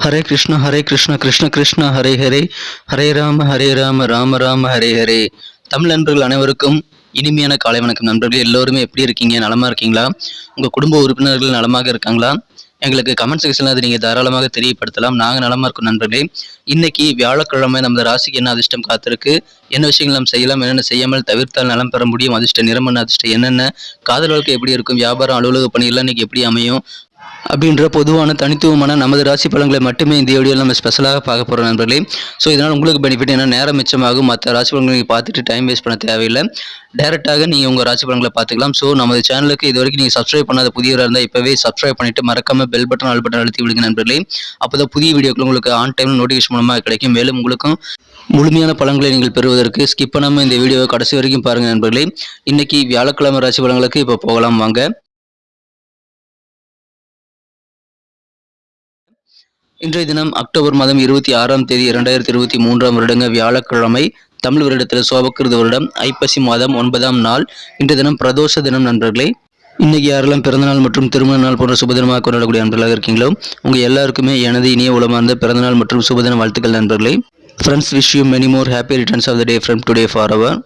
ஹரே கிருஷ்ண கிருஷ்ண கிருஷ்ண ஹரே ஹரே, ஹரே ராம ராம ராம ஹரே ஹரே. தமிழ் நண்பர்கள் அனைவருக்கும் இனிமையான காலை வணக்கம். நண்பர்கள் எல்லோருமே எப்படி இருக்கீங்க? நலமா இருக்கீங்களா? உங்கள் குடும்ப உறுப்பினர்கள் நலமாக இருக்காங்களா? எங்களுக்கு கமெண்ட் செக்ஷனில் அது நீங்கள் தாராளமாக தெரியப்படுத்தலாம். நாங்கள் நலமாக இருக்கோம் நண்பர்களே. இன்னைக்கு வியாழக்கிழமை நமது ராசிக்கு என்ன அதிர்ஷ்டம் காத்திருக்கு, என்ன விஷயங்கள் நாம் செய்யலாம், என்னென்ன செய்யாமல் தவிர்த்தால் நலம் பெற முடியும், அதிர்ஷ்ட நிறம் என்ன, அதிர்ஷ்டம் என்னென்ன, காதல் வாழ்க்கை எப்படி இருக்கும், வியாபாரம் அலுவலக பணியெல்லாம் இன்னைக்கு எப்படி அமையும் அப்படின்ற பொதுவான தனித்துவமான நமது ராசி பலன்களை மட்டுமே இந்த வீடியோவில் நம்ம ஸ்பெஷலாக பார்க்க போகிறோம் நண்பர்களே. ஸோ இதனால் உங்களுக்கு பெனிஃபிட் என்ன, நேரம் மிச்சமாகும். மற்ற ராசி பலன்களை நீங்கள் பார்த்துட்டு டைம் வேஸ்ட் பண்ண தேவையில்லை. டேரெக்டாக நீங்கள் உங்கள் ராசி பலன்களை பார்த்துக்கலாம். ஸோ நமது சேனலுக்கு இது வரைக்கும் நீங்கள் சப்ஸ்கிரைப் பண்ணாத புதியவராக இருந்தால் இப்போவே சப்ஸ்கிரைப் பண்ணிவிட்டு மறக்காமல் பெல் பட்டன் ஆல் பட்டன் அழுத்தி விடுங்க நண்பர்களே. அப்போ தான் புதிய வீடியோக்கள் உங்களுக்கு ஆன் டைம் நோட்டிஃபிகேஷன் மூலமாக கிடைக்கும். மேலும் உங்களுக்கும் முழுமையான பலன்களை நீங்கள் பெறுவதற்கு ஸ்கிப் பண்ணாமல் இந்த வீடியோவை கடைசி வரைக்கும் பாருங்கள் நண்பர்களே. இன்னைக்கு வியாழக்கிழமை ராசி பலன்களுக்கு இப்போ போகலாம் வாங்க. இன்றைய தினம் அக்டோபர் மாதம் 26ஆம் தேதி 2023ஆம் வருடங்க வியாழக்கிழமை. தமிழ் வருடத்தில் சோபக்கிருத வருடம் ஐப்பசி மாதம் 9ஆம் நாள். இன்றைய தினம் பிரதோஷ தினம் நண்பர்களே. இன்னைக்கு யாரெல்லாம் பிறந்தநாள் மற்றும் திருமண நாள் போன்ற சுபதினமாக கொண்டாடக்கூடிய நண்பர்களாக இருக்கீங்களோ உங்க எல்லாருக்குமே எனது இனிய உளமார்ந்த பிறந்தநாள் மற்றும் சுபதின வாழ்த்துக்கள் நண்பர்களே. Friends, wish you many more happy returns of the day from today for our.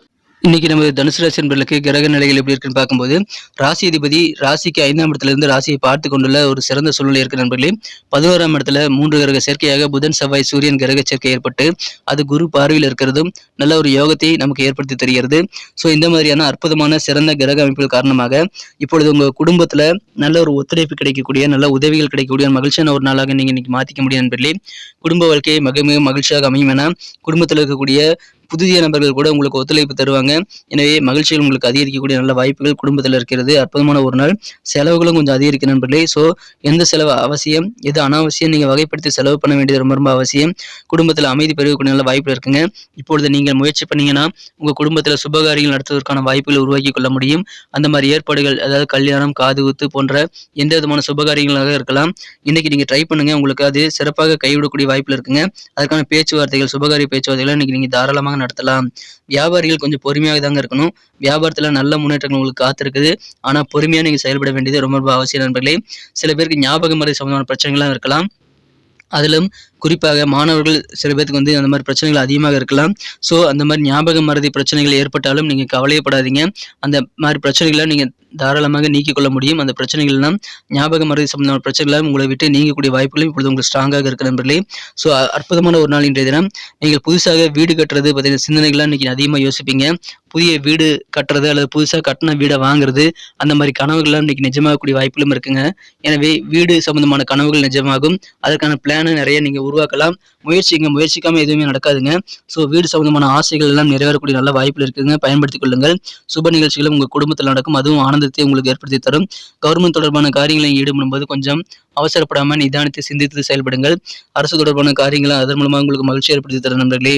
இன்னைக்கு நமது தனுசு ராசி நண்பர்களுக்கு கிரக நிலைகள் எப்படி இருக்குன்னு பார்க்கும்போது, ராசி அதிபதி ராசிக்கு 5ஆம் இடத்துல இருந்து ராசியை பார்த்து கொண்டுள்ள ஒரு சிறந்த சூழ்நிலை இருக்கு நண்பர்களே. 11ஆம் இடத்துல 3 கிரக சேர்க்கையாக புதன் செவ்வாய் சூரியன் கிரக சேர்க்கை ஏற்பட்டு அது குரு பார்வையில் இருக்கிறதும் நல்ல ஒரு யோகத்தை நமக்கு ஏற்படுத்தி தருகிறது. ஸோ இந்த மாதிரியான அற்புதமான சிறந்த கிரக அமைப்புகள் காரணமாக இப்பொழுது உங்க குடும்பத்துல நல்ல ஒரு ஒத்துழைப்பு கிடைக்கக்கூடிய, நல்ல உதவிகள் கிடைக்கக்கூடிய மகிழ்ச்சியான ஒரு நாளாக நீங்க இன்னைக்கு மாத்திக்க முடியும் நண்பர்களே. குடும்ப வாழ்க்கையை மிக மிக மகிழ்ச்சியாக அமையும் என குடும்பத்தில் இருக்கக்கூடிய புதிய நபர்கள் கூட உங்களுக்கு ஒத்துழைப்பு தருவாங்க. எனவே மகிழ்ச்சிகள் உங்களுக்கு அதிகரிக்கக்கூடிய நல்ல வாய்ப்புகள் குடும்பத்தில் இருக்கிறது. அற்புதமான ஒரு நாள். செலவுகளும் கொஞ்சம் அதிகரிக்கும் நண்பர்களே. ஸோ எந்த செலவு அவசியம், எது அனாவசியம் நீங்கள் வகைப்படுத்தி செலவு பண்ண வேண்டியது ரொம்ப ரொம்ப அவசியம். குடும்பத்தில் அமைதி பெருகக்கூடிய நல்ல வாய்ப்பு இருக்குங்க. இப்பொழுது நீங்கள் முயற்சி பண்ணீங்கன்னா உங்கள் குடும்பத்தில் சுபகாரியங்கள் நடத்துவதற்கான வாய்ப்புகளை உருவாக்கி கொள்ள முடியும். அந்த மாதிரி ஏற்பாடுகள், அதாவது கல்யாணம், காது குத்து போன்ற எந்த விதமான சுபகாரியங்களாக இருக்கலாம், இன்னைக்கு நீங்கள் ட்ரை பண்ணுங்க. உங்களுக்கு அது சிறப்பாக கைவிடக்கூடிய வாய்ப்பில் இருக்குங்க. அதற்கான பேச்சுவார்த்தைகள், சுபகாரிய பேச்சுவார்த்தைகள் இன்னைக்கு நீங்கள் தாராளமாக நடத்தலாம். வியாபாரிகள் கொஞ்சம் பொறுமையாக தாங்க இருக்கணும். வியாபாரத்துல நல்ல முன்னேற்றங்கள் உங்களுக்கு காத்திருக்குது. ஆனா பொறுமையா நீங்க செயல்பட வேண்டியது ரொம்ப ரொம்ப அவசியம் நண்பர்களே. சில பேருக்கு ஞாபக மறதி சம்பந்தமான பிரச்சனைகள்லாம் இருக்கலாம். அதிலும் குறிப்பாக மாணவர்கள் சில பேருக்கு அந்த மாதிரி பிரச்சனைகள் அதிகமாக இருக்கலாம். ஸோ அந்த மாதிரி ஞாபக மறதி பிரச்சனைகள் ஏற்பட்டாலும் நீங்கள் கவலையப்படாதீங்க. அந்த மாதிரி பிரச்சனைகளை நீங்கள் தாராளமாக நீக்கிக் கொள்ள முடியும். அந்த பிரச்சனைகள்லாம் ஞாபக மறதி சம்பந்தமான பிரச்சனைகளாக உங்களை விட்டு நீங்கக்கூடிய வாய்ப்புகளும் இப்பொழுது உங்களுக்கு ஸ்ட்ராங்காக இருக்க நண்பர்களே. ஸோ அற்புதமான ஒரு நாள் இன்றைய தினம். நீங்கள் புதுசாக வீடு கட்டுறது பற்றின சிந்தனைகள்லாம் இன்னைக்கு அதிகமாக யோசிப்பீங்க. புதிய வீடு கட்டுறது அல்லது புதுசாக கட்டின வீடை வாங்குறது, அந்த மாதிரி கனவுகள்லாம் இன்னைக்கு நிஜமாகக்கூடிய வாய்ப்புகளும் இருக்குங்க. எனவே வீடு சம்பந்தமான கனவுகள் நிஜமாகும். அதற்கான பிளானை நிறைய நீங்கள் உருவாக்கலாம். முயற்சிக்காம எதுவுமே நடக்காதுங்க. ஸோ வீடு சம்பந்தமான ஆசைகள் எல்லாம் நிறைவேறக்கூடிய நல்ல வாய்ப்புகள் இருக்குதுங்க. பயன்படுத்திக் கொள்ளுங்கள். சுப நிகழ்ச்சிகளும் உங்கள் குடும்பத்தில் நடக்கும். அதுவும் ஆனந்தத்தை உங்களுக்கு ஏற்படுத்தி தரும். கவர்மெண்ட் தொடர்பான காரியங்களை ஈடுபடும் போது கொஞ்சம் அவசரப்படாமல் நிதானித்து சிந்தித்து செயல்படுங்கள். அரசு தொடர்பான காரியங்களை அதன் மூலமாக உங்களுக்கு மகிழ்ச்சி ஏற்படுத்தி தரும் நண்பர்களே.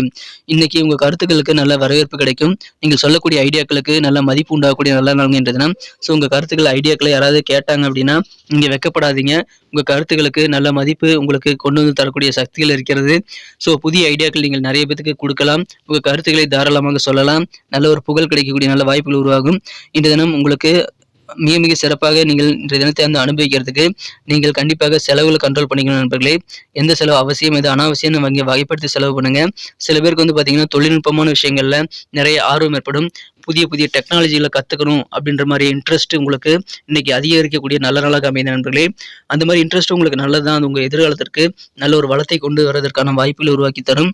இன்னைக்கு உங்கள் கருத்துக்களுக்கு நல்ல வரவேற்பு கிடைக்கும். நீங்கள் சொல்லக்கூடிய ஐடியாக்களுக்கு நல்ல மதிப்பு உண்டாகக்கூடிய நல்ல நாள் என்ற தினம். ஸோ உங்கள் கருத்துக்கள், ஐடியாக்களை யாராவது கேட்டாங்க அப்படின்னா நீங்கள் வெக்கப்படாதீங்க. உங்கள் கருத்துக்களுக்கு நல்ல மதிப்பு உங்களுக்கு கொண்டு வந்து தரக்கூடிய சக்திகள் இருக்கிறது. ஸோ புதிய ஐடியாக்கள் நீங்கள் நிறைய பேருக்கு கொடுக்கலாம். உங்கள் கருத்துக்களை தாராளமாக சொல்லலாம். நல்ல ஒரு புகழ் கிடைக்கக்கூடிய நல்ல வாய்ப்புகள் உருவாகும். இன்றைய தினம் உங்களுக்கு மிக மிக சிறப்பாக நீங்கள் இன்றைய தினத்தை அனுபவிக்கிறதுக்கு நீங்கள் கண்டிப்பாக செலவுகளை கண்ட்ரோல் பண்ணிக்கணும் நண்பர்களே. எந்த செலவு அவசியம், எது அனாவசியம் வகைப்படுத்தி செலவு பண்ணுங்க. சில பேருக்கு பார்த்தீங்கன்னா தொழில்நுட்பமான விஷயங்கள்ல நிறைய ஆர்வம் ஏற்படும். புதிய புதிய டெக்னாலஜிகளை கற்றுக்கணும் அப்படின்ற மாதிரி இன்ட்ரெஸ்ட் உங்களுக்கு இன்னைக்கு அதிகரிக்கக்கூடிய நல்ல நாளாக அமைந்த நண்பர்களே. அந்த மாதிரி இன்ட்ரெஸ்ட் உங்களுக்கு நல்லதுதான். அது உங்கள் எதிர்காலத்திற்கு நல்ல ஒரு வளத்தை கொண்டு வருவதற்கான வாய்ப்புகளை உருவாக்கி தரும்.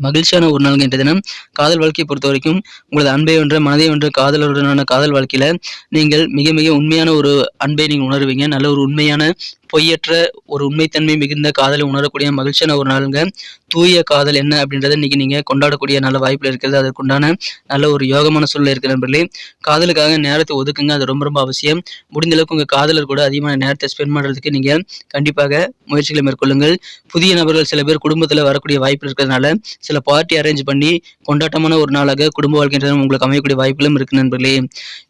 மகிழ்ச்சியான ஒரு நாள் என்ற தினம். காதல் வாழ்க்கையை பொறுத்த வரைக்கும் உங்களது அன்பை வென்ற, மனதை வென்ற காதலருடனான காதல் வாழ்க்கையில நீங்கள் மிக மிக உண்மையான ஒரு அன்பை நீங்கள் உணர்வீங்க. நல்ல ஒரு உண்மையான, பொய்யற்ற ஒரு உண்மைத்தன்மை மிகுந்த காதலை உணரக்கூடிய மகிழ்ச்சியான ஒரு நாளுங்க. தூய காதல் என்ன அப்படின்றத இன்னைக்கு நீங்க கொண்டாடக்கூடிய நல்ல வாய்ப்புல இருக்கிறது. அதற்குண்டான நல்ல ஒரு யோகமான சூழ்நிலை இருக்கு நண்பர்களே. காதலுக்காக நேரத்தை ஒதுக்குங்க. அது ரொம்ப ரொம்ப அவசியம். முடிந்த அளவுக்கு உங்க காதலர் கூட அதிகமான நேரத்தை ஸ்பெண்ட் பண்றதுக்கு நீங்க கண்டிப்பாக முயற்சிகளை மேற்கொள்ளுங்கள். புதிய நபர்கள் சில பேர் குடும்பத்துல வரக்கூடிய வாய்ப்பு இருக்கிறதுனால சில பார்ட்டி அரேஞ்ச் பண்ணி கொண்டாட்டமான ஒரு நாளாக குடும்ப வாழ்க்கை உங்களுக்கு அமையக்கூடிய வாய்ப்புகளும் இருக்கு நண்பர்களே.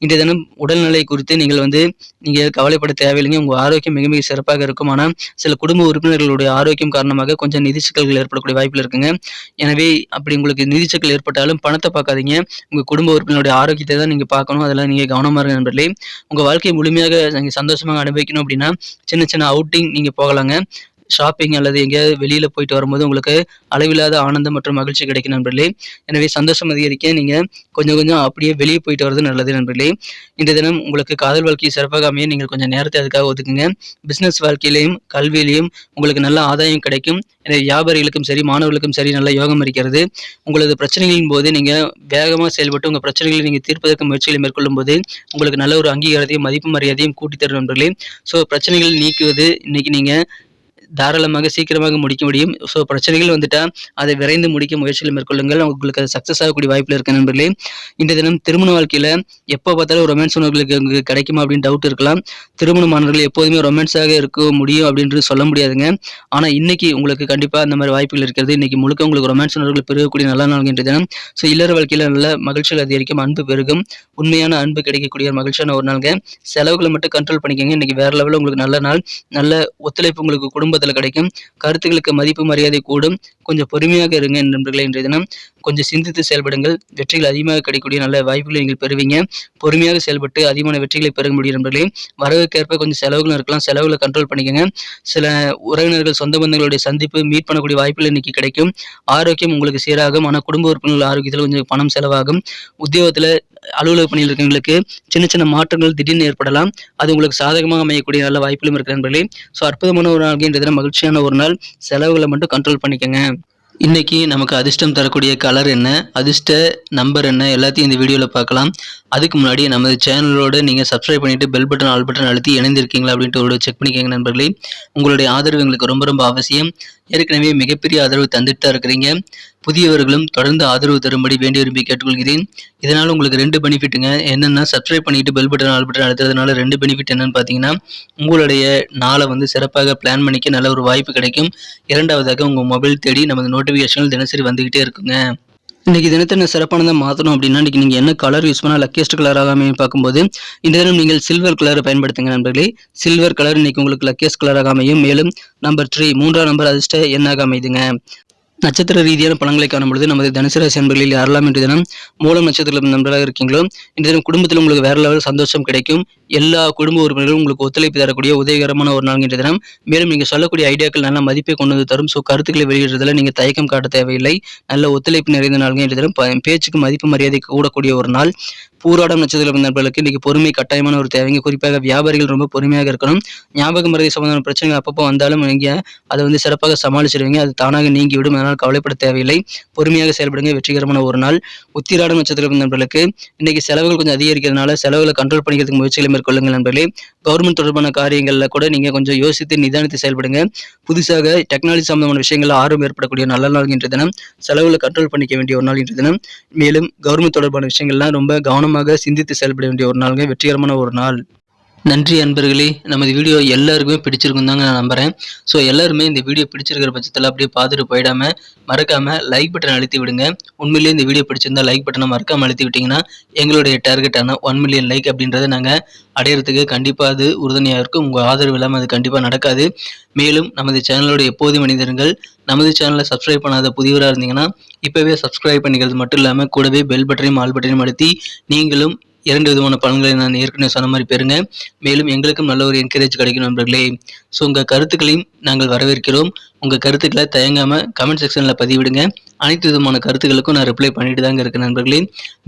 இன்றைய தினம் உடல்நிலை குறித்து நீங்க கவலைப்பட தேவையில்லைங்க. உங்க ஆரோக்கியம் மிக மிக சிறப்பாக இருக்கும். ஆனால் சில குடும்ப உறுப்பினர்களுடைய ஆரோக்கியம் காரணமாக கொஞ்சம் நிதி சிக்கல்கள் ஏற்படக்கூடிய வாய்ப்புகள் இருக்குங்க. எனவே அப்படி உங்களுக்கு நிதி சிக்கல் ஏற்பட்டாலும் பணத்தை பார்க்காதீங்க. உங்க குடும்ப உறுப்பினருடைய ஆரோக்கியத்தை தான் நீங்க பார்க்கணும். அதெல்லாம் நீங்க கவனமா இருங்க நண்பர்களே. உங்க வாழ்க்கையை முழுமையாக நீங்க சந்தோஷமாக அனுபவிக்கணும் அப்படின்னா சின்ன சின்ன அவுட்டிங் நீங்க போகலாங்க. ஷாப்பிங் அல்லது எங்கேயாவது வெளியில் போயிட்டு வரும்போது உங்களுக்கு அளவில்லாத ஆனந்தம் மற்றும் மகிழ்ச்சி கிடைக்கும் நண்பர்களே. எனவே சந்தோஷம் அதிகரிக்க நீங்கள் கொஞ்சம் கொஞ்சம் அப்படியே வெளியே போயிட்டு வர்றது நல்லது நண்பர்களே. இன்றைய தினம் உங்களுக்கு காதல் வாழ்க்கை சிறப்பாக அமைய நீங்கள் கொஞ்சம் நேரத்தை அதுக்காக ஒதுக்குங்க. பிஸ்னஸ் வாழ்க்கையிலையும் கல்வியிலையும் உங்களுக்கு நல்ல ஆதாயம் கிடைக்கும். எனவே வியாபாரிகளுக்கும் சரி மாணவர்களுக்கும் சரி நல்ல யோகம் இருக்கிறது. உங்களது பிரச்சனைகளின் போது நீங்கள் வேகமாக செயல்பட்டு உங்கள் பிரச்சனைகளை நீங்கள் தீர்ப்பதற்கு முயற்சிகளை மேற்கொள்ளும் போது உங்களுக்கு நல்ல ஒரு அங்கீகாரத்தையும் மதிப்பு மரியாதையும் கூட்டி தரும் நண்பர்களே. ஸோ பிரச்சனைகள் நீக்குவது இன்னைக்கு நீங்கள் தாராளமாக சீக்கிரமாக முடிக்க முடியும். ஸோ பிரச்சனைகள் வந்துட்டால் அதை விரைந்து முடிக்க முயற்சிகளை மேற்கொள்ளுங்கள். உங்களுக்கு அது சக்ஸஸ் ஆகக்கூடிய வாய்ப்பில் இருக்க நண்பர்களே. இந்த தினம் திருமண வாழ்க்கையில் எப்போ பார்த்தாலும் ரொமான்ஸ் உணர்வுகளுக்கு கிடைக்குமா அப்படின்னு டவுட் இருக்கலாம். திருமணமானவர்கள் எப்போதுமே ரொமான்ஸாக இருக்க முடியும் அப்படின்றது சொல்ல முடியாதுங்க. ஆனால் இன்னைக்கு உங்களுக்கு கண்டிப்பாக அந்த மாதிரி வாய்ப்புகள் இருக்கிறது. இன்னைக்கு முழுக்க உங்களுக்கு ரொமான்ஸ் உணர்வுகள் பெருகக்கூடிய நல்ல நாள் என்ற தினம். ஸோ இல்லற வாழ்க்கையில் நல்ல மகிழ்ச்சிகள் அதிகரிக்கும், அன்பு பெருகும், உண்மையான அன்பு கிடைக்கக்கூடிய மகிழ்ச்சியான ஒரு நாளுங்க. செலவுகளை மட்டும் கண்ட்ரோல் பண்ணிக்கோங்க. இன்னைக்கு வேற லெவலில் உங்களுக்கு நல்ல நாள். நல்ல ஒத்துழைப்பு உங்களுக்கு குடும்பத்தில் கிடைக்கும். கருத்துக்களுக்கு மதிப்பு மரியாதை கூடும். கொஞ்சம் பொறுமையாக இருங்க நண்பர்களே. இன்றைய தினம் கொஞ்சம் சிந்தித்து செயல்படுங்கள். வெற்றிகள் அதிகமாக கிடைக்கக்கூடிய நல்ல வாய்ப்புகளை நீங்கள் பெறுவீங்க. பொறுமையாக செயல்பட்டு அதிகமான வெற்றிகளை பெற முடியும் நண்பர்களே. வரவுக்கேற்ப கொஞ்சம் செலவுகளும் இருக்கலாம். செலவுகளை கண்ட்ரோல் பண்ணிக்கோங்க. சில உறவினர்கள் சொந்த பந்தங்களுடைய சந்திப்பு மீட் பண்ணக்கூடிய வாய்ப்புகள் இன்னைக்கு கிடைக்கும். ஆரோக்கியம் உங்களுக்கு சீராகும். ஆனால் குடும்ப உறுப்பினர்கள் ஆரோக்கியத்தில் கொஞ்சம் பணம் செலவாகும். உத்தியோகத்தில் அலுவலக பணியில் இருக்கிறவங்களுக்கு சின்ன சின்ன மாற்றங்கள் திடீர்னு ஏற்படலாம். அது உங்களுக்கு சாதகமாக அமையக்கூடிய நல்ல வாய்ப்புகளும் இருக்கிற நண்பர்களே. ஸோ அற்புதமான ஒரு நாள், இன்றைய தினம் மகிழ்ச்சியான ஒரு நாள். செலவுகளை மட்டும் கண்ட்ரோல் பண்ணிக்கோங்க. இன்னைக்கு நமக்கு அதிர்ஷ்டம் தரக்கூடிய கலர் என்ன, அதிர்ஷ்ட நம்பர் என்ன, எல்லாத்தையும் இந்த வீடியோவில் பார்க்கலாம். அதுக்கு முன்னாடி நமது சேனலோட நீங்கள் சப்ஸ்கிரைப் பண்ணிட்டு பெல் பட்டன் ஆல் பட்டன் அழுத்தி இணைந்திருக்கீங்களா அப்படின்ட்டு ஒரு செக் பண்ணிக்கோங்க நண்பர்களே. உங்களுடைய ஆதரவு எங்களுக்கு ரொம்ப ரொம்ப அவசியம். ஏற்கனவே மிகப்பெரிய ஆதரவு தந்துட்டு தான் இருக்கிறீங்க. புதியவர்களும் தொடர்ந்து ஆதரவு தரும்படி வேண்டி விரும்பி கேட்டுக்கொள்கிறேன். இதனால் உங்களுக்கு 2 பெனிஃபிட்டுங்க. என்னென்னா சப்ஸ்கிரைப் பண்ணிட்டு பெல் பட்டன் ஆல் பட்டன் அழுத்துறதுனால 2 பெனிஃபிட் என்னன்னு பார்த்தீங்கன்னா, உங்களுடைய நாளை வந்து சிறப்பாக பிளான் பண்ணிக்க நல்ல ஒரு வாய்ப்பு கிடைக்கும். இரண்டாவதாக உங்கள் மொபைல் தேடி நமது நோட்டிஃபிகேஷன்கள் தினசரி வந்துகிட்டே இருக்குங்க. இன்னைக்கு தினத்தை சிறப்பானதாக மாற்றணும் அப்படின்னா இன்னைக்கு நீங்கள் என்ன கலர் யூஸ் பண்ணால் லக்கியஸ்ட் கலராக அமையும் பார்க்கும்போது இந்த தினம் நீங்கள் சில்வர் கலரை பயன்படுத்துங்க நண்பர்களே. சில்வர் கலர் இன்னைக்கு உங்களுக்கு லக்கியஸ்ட் கலராக அமையும். மேலும் நம்பர் 3 3ஆம் நம்பர் அதிர்ஷ்ட எண்ணாக அமைதுங்க. நட்சத்திர ரீதியான பலன்களை காணும்பொழுது நமது தனுசு ராசி நண்பர்களில் யாரெல்லாம் இன்றைய தினம் மூலம் நட்சத்திர நண்பர்களாக இருக்கீங்களோ இன்றைய தினம் குடும்பத்தில் உங்களுக்கு வேற லெவல் சந்தோஷம் கிடைக்கும். எல்லா குடும்ப உறுப்பினர்களும் உங்களுக்கு ஒத்துழைப்பு தரக்கூடிய உதவிகரமான ஒரு நாள் இன்றைய தினம். மேலும் நீங்கள் சொல்லக்கூடிய ஐடியாக்கள் நல்ல மதிப்பை கொண்டு வந்து தரும். ஸோ கருத்துக்களை வெளியிடுறதுல நீங்கள் தயக்கம் காட்ட தேவையில்லை. நல்ல ஒத்துழைப்பு நிறைந்த நாள்கள் இன்றைய தினம். பேச்சுக்கு மதிப்பு மரியாதை கூடக்கூடிய ஒரு நாள். பூராடம் நட்சத்திர நண்பர்களுக்கு இன்னைக்கு பொறுமை கட்டாயமான ஒரு தேவைங்க. குறிப்பாக வியாபாரிகள் ரொம்ப பொறுமையாக இருக்கணும். ஞாபக மறதி சம்பந்தமான பிரச்சனைகள் அப்பப்போ வந்தாலும் நீங்கள் அதை வந்து சிறப்பாக சமாளிச்சிருவீங்க. அது தானாக நீங்கிவிடும். அதனால் கவலைப்பட தேவையில்லை. பொறுமையாக செயல்படுங்க. வெற்றிகரமான ஒரு நாள். உத்திராடம் நட்சத்திர நண்பர்களுக்கு இன்னைக்கு செலவுகள் கொஞ்சம் அதிகரிக்கிறதுனால செலவுகளை கண்ட்ரோல் பண்ணிக்கிறதுக்கு முயற்சிகளை மேற்கொள்ளுங்கள் நண்பர்களே. கவர்மெண்ட் தொடர்பான காரியங்களில் கூட நீங்கள் கொஞ்சம் யோசித்து நிதானித்து செயல்படுங்க. புதுசாக டெக்னாலஜி சம்பந்தமான விஷயங்களில் ஆர்வம் ஏற்படக்கூடிய நல்ல நாள் இன்றைய தினம். செலவுகளை கண்ட்ரோல் பண்ணிக்க வேண்டிய ஒரு நாள் இன்றைய தினம். மேலும் கவர்மெண்ட் தொடர்பான விஷயங்கள்லாம் ரொம்ப கவனமாக சிந்தித்து செயல்பட வேண்டிய ஒரு நாளுங்க. வெற்றிகரமான ஒரு நாள். நன்றி அன்பர்களே. நமது வீடியோ எல்லாருக்குமே பிடிச்சிருக்கும் தாங்க நான் நம்புறேன். ஸோ எல்லாருமே இந்த வீடியோ பிடிச்சிருக்கிற பட்சத்தில் அப்படியே பார்த்துட்டு போயிடாம மறக்காம லைக் பட்டன் அழுத்தி விடுங்க. உண்மையிலேயே இந்த வீடியோ பிடிச்சிருந்தா லைக் பட்டனை மறக்காம அழுத்தி விட்டீங்கன்னா எங்களுடைய டார்கெட்டான 1 மில்லியன் லைக் அப்படின்றத நாங்கள் அடையிறதுக்கு கண்டிப்பாக அது உறுதுணையாக இருக்கும். உங்கள் ஆதரவு இல்லாமல் அது கண்டிப்பாக நடக்காது. மேலும் நமது சேனலோட எப்போதும் மனிதர்கள் நமது சேனலை சப்ஸ்கிரைப் பண்ணாத புதியவராக இருந்தீங்கன்னா இப்போவே சப்ஸ்கிரைப் பண்ணிக்கிறது மட்டும் இல்லாமல் கூடவே பெல் பட்டனையும் ஆல் பட்டனையும் அழுத்தி நீங்களும் 2 விதமான பலன்களை நான் ஏற்கனவே சொன்ன மாதிரி பெறுங்க. மேலும் எங்களுக்கும் நல்ல ஒரு என்கரேஜ் கிடைக்கும் நண்பர்களே. ஸோ உங்கள் கருத்துக்களையும் நாங்கள் வரவேற்கிறோம். உங்கள் கருத்துக்களை தயங்காமல் கமெண்ட் செக்ஷனில் பதிவிடுங்க. அனைத்து விதமான கருத்துக்களுக்கும் நான் ரிப்ளை பண்ணிட்டு தாங்க இருக்கேன் நண்பர்களே.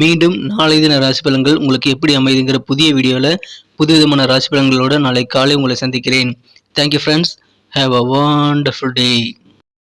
மீண்டும் நாளை தின ராசி பலன்கள் உங்களுக்கு எப்படி அமைதுங்கிற புதிய வீடியோவில் புது விதமான ராசி பலன்களோடு நாளை காலை உங்களை சந்திக்கிறேன். Thank you friends. Have a wonderful day.